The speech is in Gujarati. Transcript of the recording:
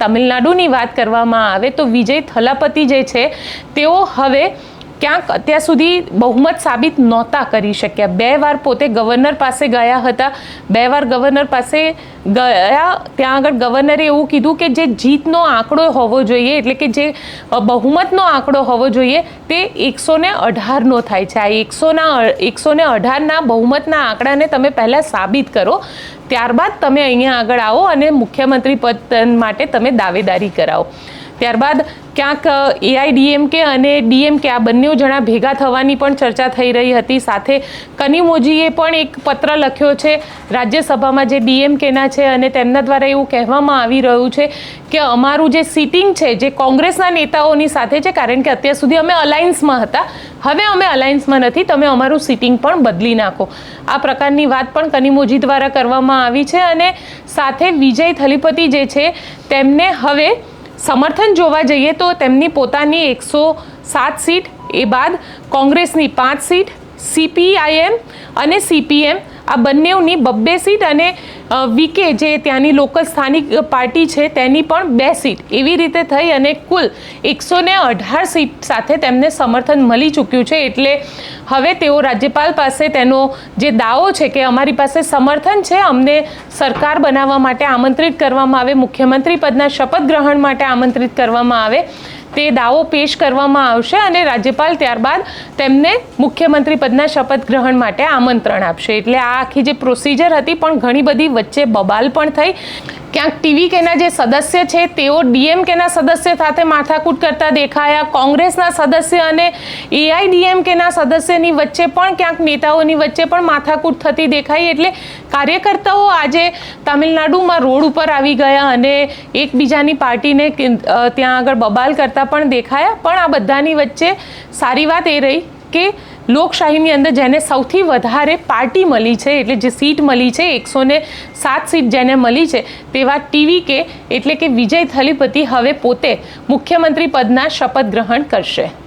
તમિલનાડુની વાત કરવામાં આવે તો વિજય થલાપતિ જે છે તેઓ હવે ક્યાંક અત્યાર સુધી બહુમત સાબિત નહોતા કરી શક્યા। 2 વાર પોતે ગવર્નર પાસે ગયા હતા, 2 વાર ગવર્નર પાસે ગયા, ત્યાં આગળ ગવર્નરે એવું કીધું કે જે જીતનો આંકડો હોવો જોઈએ, એટલે કે જે બહુમતનો આંકડો હોવો જોઈએ તે 118નો થાય છે। આ 118ના બહુમતના આંકડાને તમે પહેલાં સાબિત કરો, ત્યારબાદ તમે અહીંયા આગળ આવો અને મુખ્યમંત્રી પદ માટે તમે દાવેદારી કરાવો। ત્યારબાદ ક્યાંક એઆઈડીએમકે અને ડીએમકે આ બંને જણા ભેગા થવાની પણ ચર્ચા થઈ રહી હતી। સાથે કનિમોજીએ પણ એક પત્ર લખ્યો છે રાજ્યસભામાં જે ડીએમકેના છે, અને તેમના દ્વારા એવું કહેવામાં આવી રહ્યું છે કે અમારું જે સિટિંગ છે જે કોંગ્રેસના નેતાઓની સાથે છે, કારણ કે અત્યાર સુધી અમે અલાયન્સમાં હતા, હવે અમે અલાયન્સમાં નથી, તમે અમારું સિટિંગ પણ બદલી નાખો। આ પ્રકારની વાત પણ કનિમોજી દ્વારા કરવામાં આવી છે। અને સાથે વિજય થલીપતિ જે છે તેમને હવે સમર્થન જોવા જઈએ તો તેમની પોતાની 107 સીટ, એ બાદ કોંગ્રેસની 5 સીટ, સીપીઆઈએમ અને સીપીએમ આ બંનેની 2 સીટ, અને વીકે જે ત્યાંની લોકલ સ્થાનિક પાર્ટી છે તેની પણ 2 સીટ, એવી રીતે થઈ અને કુલ 118 સીટ સાથે તેમને સમર્થન મળી ચૂક્યું છે। એટલે હવે તેઓ રાજ્યપાલ પાસે તેનો જે દાવો છે કે અમારી પાસે સમર્થન છે, અમને સરકાર બનાવવા માટે આમંત્રિત કરવામાં આવે, મુખ્યમંત્રી પદના શપથ ગ્રહણ માટે આમંત્રિત કરવામાં આવે, તે દાવો પેશ કરવામાં આવશે અને રાજ્યપાલ ત્યારબાદ તેમને મુખ્યમંત્રી પદના શપથ ગ્રહણ માટે આમંત્રણ આપશે। એટલે આ આખી જે પ્રોસિજર હતી પણ ઘણી બધી વચ્ચે બબાલ પણ થઈ। ક્યાંક ટીવીકેના જે સદસ્ય છે તેઓ ડીએમકેના સદસ્ય સાથે માથાકૂટ કરતા દેખાયા, કોંગ્રેસના સદસ્ય અને એઆઈડીએમકેના સદસ્યની વચ્ચે પણ ક્યાંક નેતાઓની વચ્ચે પણ માથાકૂટ થતી દેખાઈ। એટલે કાર્યકર્તાઓ આજે તમિલનાડુમાં રોડ ઉપર આવી ગયા અને એકબીજાની પાર્ટીને ત્યાં આગળ બબાલ કરતા પણ દેખાયા। પણ આ બધાની વચ્ચે સારી વાત એ રહી કે લોકશાહીની અંદર જેને સૌથી વધારે પાર્ટી મળી છે, એટલે જે સીટ મળી છે 107 સીટ જેને મળી છે, તેવા ટીવીકે એટલે કે વિજય થલીપતિ હવે પોતે મુખ્યમંત્રી પદના શપથ ગ્રહણ કરશે।